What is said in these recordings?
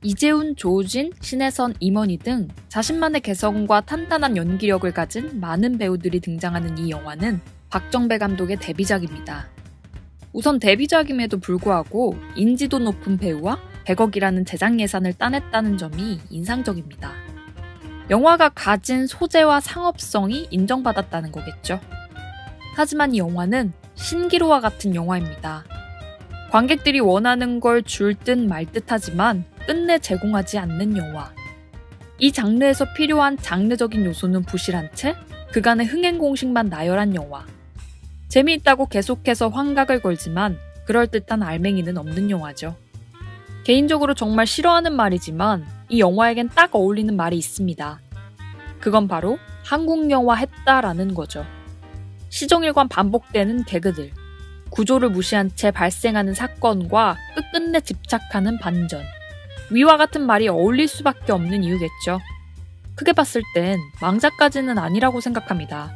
이재훈, 조우진, 신혜선, 임원희 등 자신만의 개성과 탄탄한 연기력을 가진 많은 배우들이 등장하는 이 영화는 박정배 감독의 데뷔작입니다. 우선 데뷔작임에도 불구하고 인지도 높은 배우와 100억이라는 제작 예산을 따냈다는 점이 인상적입니다. 영화가 가진 소재와 상업성이 인정받았다는 거겠죠. 하지만 이 영화는 신기루와 같은 영화입니다. 관객들이 원하는 걸 줄 듯 말 듯 하지만 끝내 제공하지 않는 영화. 이 장르에서 필요한 장르적인 요소는 부실한 채 그간의 흥행 공식만 나열한 영화. 재미있다고 계속해서 환각을 걸지만 그럴듯한 알맹이는 없는 영화죠. 개인적으로 정말 싫어하는 말이지만 이 영화에겐 딱 어울리는 말이 있습니다. 그건 바로 한국 영화 했다라는 거죠. 시종일관 반복되는 개그들, 구조를 무시한 채 발생하는 사건과 끝끝내 집착하는 반전. 위와 같은 말이 어울릴 수밖에 없는 이유겠죠. 크게 봤을 땐 망작까지는 아니라고 생각합니다.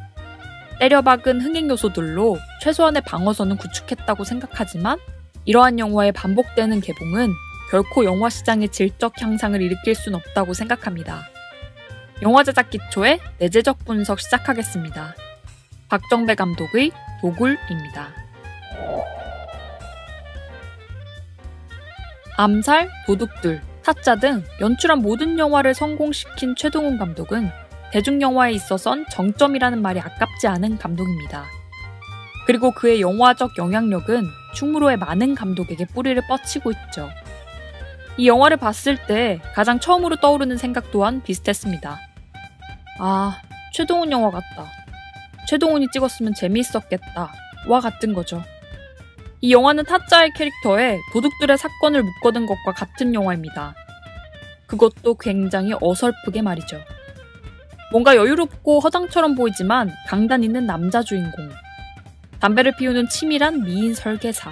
때려박은 흥행 요소들로 최소한의 방어선은 구축했다고 생각하지만 이러한 영화의 반복되는 개봉은 결코 영화 시장의 질적 향상을 일으킬 순 없다고 생각합니다. 영화 제작 기초의 내재적 분석 시작하겠습니다. 박정배 감독의 도굴입니다. 암살, 도둑들, 타짜 등 연출한 모든 영화를 성공시킨 최동훈 감독은 대중영화에 있어선 정점이라는 말이 아깝지 않은 감독입니다. 그리고 그의 영화적 영향력은 충무로의 많은 감독에게 뿌리를 뻗치고 있죠. 이 영화를 봤을 때 가장 처음으로 떠오르는 생각 또한 비슷했습니다. 아, 최동훈 영화 같다. 최동훈이 찍었으면 재미있었겠다. 와 같은 거죠. 이 영화는 타짜의 캐릭터에 도둑들의 사건을 묶어둔 것과 같은 영화입니다. 그것도 굉장히 어설프게 말이죠. 뭔가 여유롭고 허당처럼 보이지만 강단 있는 남자 주인공. 담배를 피우는 치밀한 미인 설계사.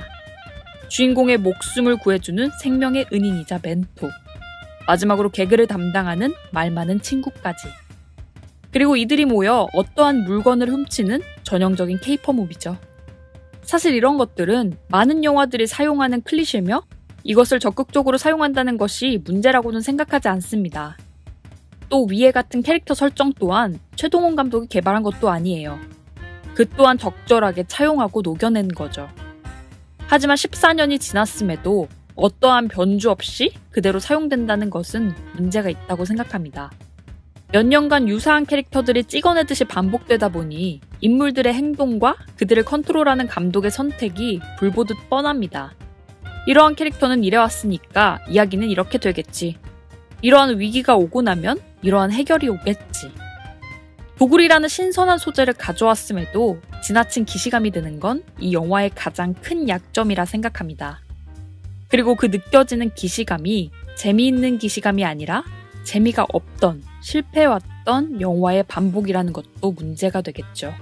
주인공의 목숨을 구해주는 생명의 은인이자 멘토. 마지막으로 개그를 담당하는 말 많은 친구까지. 그리고 이들이 모여 어떠한 물건을 훔치는 전형적인 케이퍼 무비죠. 사실 이런 것들은 많은 영화들이 사용하는 클리셰며 이것을 적극적으로 사용한다는 것이 문제라고는 생각하지 않습니다. 또 위에 같은 캐릭터 설정 또한 최동훈 감독이 개발한 것도 아니에요. 그 또한 적절하게 차용하고 녹여낸 거죠. 하지만 14년이 지났음에도 어떠한 변주 없이 그대로 사용된다는 것은 문제가 있다고 생각합니다. 몇 년간 유사한 캐릭터들이 찍어내듯이 반복되다 보니 인물들의 행동과 그들을 컨트롤하는 감독의 선택이 불보듯 뻔합니다. 이러한 캐릭터는 이래왔으니까 이야기는 이렇게 되겠지. 이러한 위기가 오고 나면 이러한 해결이 오겠지. 도굴이라는 신선한 소재를 가져왔음에도 지나친 기시감이 드는 건 이 영화의 가장 큰 약점이라 생각합니다. 그리고 그 느껴지는 기시감이 재미있는 기시감이 아니라 재미가 없던, 실패해왔던 영화의 반복이라는 것도 문제가 되겠죠.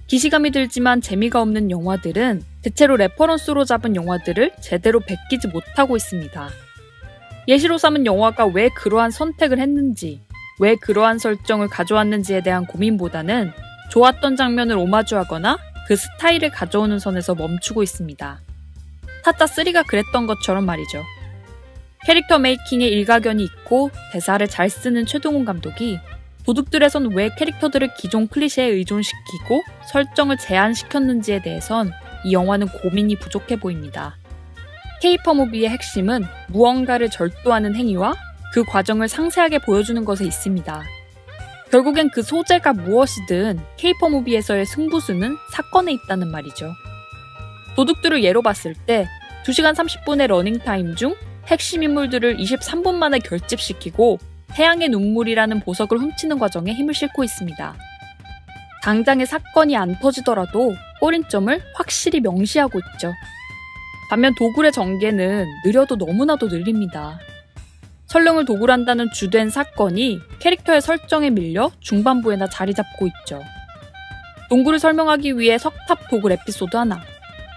기시감이 들지만 재미가 없는 영화들은 대체로 레퍼런스로 잡은 영화들을 제대로 베끼지 못하고 있습니다. 예시로 삼은 영화가 왜 그러한 선택을 했는지, 왜 그러한 설정을 가져왔는지에 대한 고민보다는 좋았던 장면을 오마주하거나 그 스타일을 가져오는 선에서 멈추고 있습니다. 타짜3가 그랬던 것처럼 말이죠. 캐릭터 메이킹에 일가견이 있고 대사를 잘 쓰는 최동훈 감독이 도둑들에선 왜 캐릭터들을 기존 클리셰에 의존시키고 설정을 제한시켰는지에 대해선 이 영화는 고민이 부족해 보입니다. 케이퍼 무비의 핵심은 무언가를 절도하는 행위와 그 과정을 상세하게 보여주는 것에 있습니다. 결국엔 그 소재가 무엇이든 케이퍼 무비에서의 승부수는 사건에 있다는 말이죠. 도둑들을 예로 봤을 때 2시간 30분의 러닝타임 중 핵심 인물들을 23분 만에 결집시키고 태양의 눈물이라는 보석을 훔치는 과정에 힘을 싣고 있습니다. 당장의 사건이 안 터지더라도 꼬린점을 확실히 명시하고 있죠. 반면 도굴의 전개는 느려도 너무나도 느립니다. 설령을 도굴한다는 주된 사건이 캐릭터의 설정에 밀려 중반부에나 자리 잡고 있죠. 동굴을 설명하기 위해 석탑 도굴 에피소드 하나,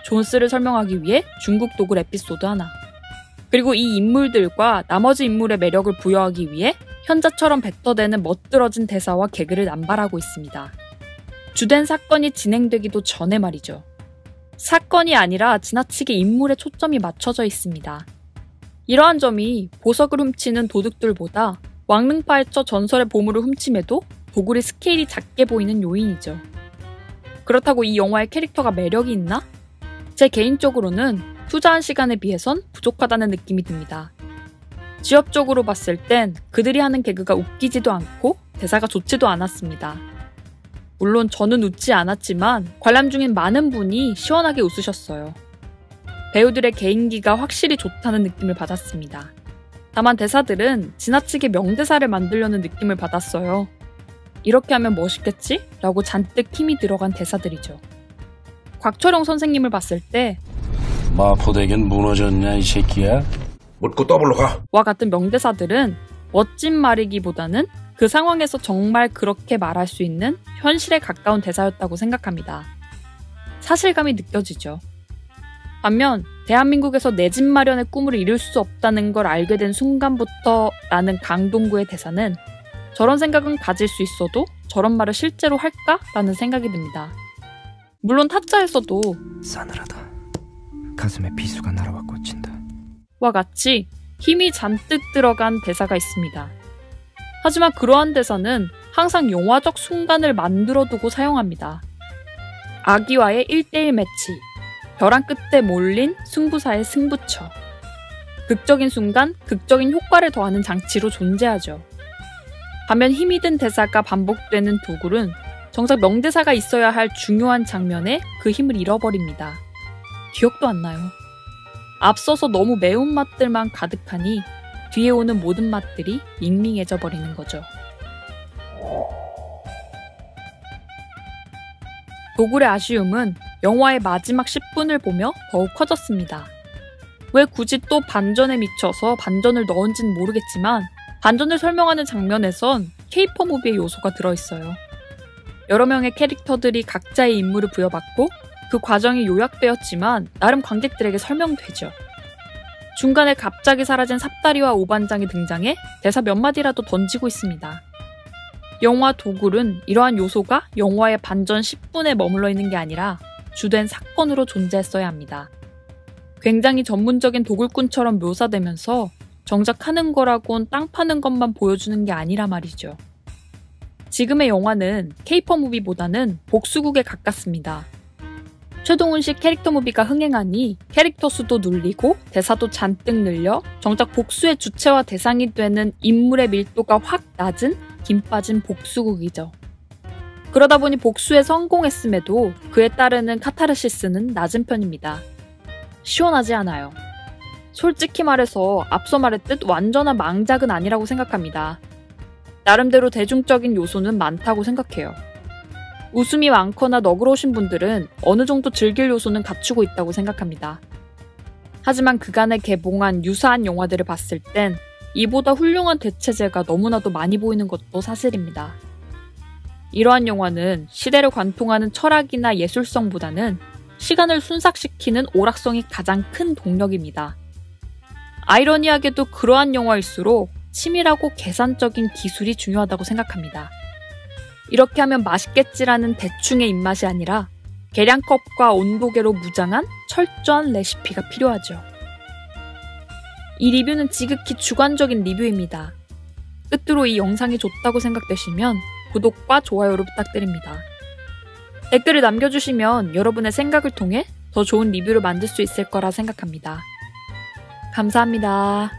존스를 설명하기 위해 중국 도굴 에피소드 하나, 그리고 이 인물들과 나머지 인물의 매력을 부여하기 위해 현자처럼 뱉어대는 멋들어진 대사와 개그를 남발하고 있습니다. 주된 사건이 진행되기도 전에 말이죠. 사건이 아니라 지나치게 인물에 초점이 맞춰져 있습니다. 이러한 점이 보석을 훔치는 도둑들보다 왕릉파에처 전설의 보물을 훔침에도 도굴의 스케일이 작게 보이는 요인이죠. 그렇다고 이 영화의 캐릭터가 매력이 있나? 제 개인적으로는 투자한 시간에 비해선 부족하다는 느낌이 듭니다. 지엽적으로 봤을 땐 그들이 하는 개그가 웃기지도 않고 대사가 좋지도 않았습니다. 물론 저는 웃지 않았지만 관람 중인 많은 분이 시원하게 웃으셨어요. 배우들의 개인기가 확실히 좋다는 느낌을 받았습니다. 다만 대사들은 지나치게 명대사를 만들려는 느낌을 받았어요. 이렇게 하면 멋있겠지? 라고 잔뜩 힘이 들어간 대사들이죠. 곽철용 선생님을 봤을 때 마포대교는 무너졌냐 이 새끼야? 묻고 더블로 가. 와 같은 명대사들은 멋진 말이기보다는 그 상황에서 정말 그렇게 말할 수 있는 현실에 가까운 대사였다고 생각합니다. 사실감이 느껴지죠. 반면 대한민국에서 내 집 마련의 꿈을 이룰 수 없다는 걸 알게 된 순간부터 라는 강동구의 대사는 저런 생각은 가질 수 있어도 저런 말을 실제로 할까? 라는 생각이 듭니다. 물론 타짜에서도 싸늘하다. 가슴에 비수가 날아와 꽂힌다. 와 같이 힘이 잔뜩 들어간 대사가 있습니다. 하지만 그러한 대사는 항상 영화적 순간을 만들어두고 사용합니다. 아기와의 1대1 매치, 벼랑 끝에 몰린 승부사의 승부처. 극적인 순간, 극적인 효과를 더하는 장치로 존재하죠. 반면 힘이 든 대사가 반복되는 도굴은 정작 명대사가 있어야 할 중요한 장면에 그 힘을 잃어버립니다. 기억도 안 나요. 앞서서 너무 매운맛들만 가득하니 뒤에 오는 모든 맛들이 밍밍해져 버리는 거죠. 도굴의 아쉬움은 영화의 마지막 10분을 보며 더욱 커졌습니다. 왜 굳이 또 반전에 미쳐서 반전을 넣은지는 모르겠지만 반전을 설명하는 장면에선 케이팝 무비의 요소가 들어있어요. 여러 명의 캐릭터들이 각자의 임무를 부여받고 그 과정이 요약되었지만 나름 관객들에게 설명되죠. 중간에 갑자기 사라진 삽다리와 오반장이 등장해 대사 몇 마디라도 던지고 있습니다. 영화 도굴은 이러한 요소가 영화의 반전 10분에 머물러 있는 게 아니라 주된 사건으로 존재했어야 합니다. 굉장히 전문적인 도굴꾼처럼 묘사되면서 정작 하는 거라곤 땅 파는 것만 보여주는 게 아니라 말이죠. 지금의 영화는 케이팝 무비보다는 복수극에 가깝습니다. 최동훈식 캐릭터 무비가 흥행하니 캐릭터 수도 눌리고 대사도 잔뜩 늘려 정작 복수의 주체와 대상이 되는 인물의 밀도가 확 낮은 김 빠진 복수극이죠. 그러다 보니 복수에 성공했음에도 그에 따르는 카타르시스는 낮은 편입니다. 시원하지 않아요. 솔직히 말해서 앞서 말했듯 완전한 망작은 아니라고 생각합니다. 나름대로 대중적인 요소는 많다고 생각해요. 웃음이 많거나 너그러우신 분들은 어느 정도 즐길 요소는 갖추고 있다고 생각합니다. 하지만 그간에 개봉한 유사한 영화들을 봤을 땐 이보다 훌륭한 대체제가 너무나도 많이 보이는 것도 사실입니다. 이러한 영화는 시대를 관통하는 철학이나 예술성보다는 시간을 순삭시키는 오락성이 가장 큰 동력입니다. 아이러니하게도 그러한 영화일수록 치밀하고 계산적인 기술이 중요하다고 생각합니다. 이렇게 하면 맛있겠지라는 대충의 입맛이 아니라 계량컵과 온도계로 무장한 철저한 레시피가 필요하죠. 이 리뷰는 지극히 주관적인 리뷰입니다. 끝으로 이 영상이 좋다고 생각되시면 구독과 좋아요를 부탁드립니다. 댓글을 남겨주시면 여러분의 생각을 통해 더 좋은 리뷰를 만들 수 있을 거라 생각합니다. 감사합니다.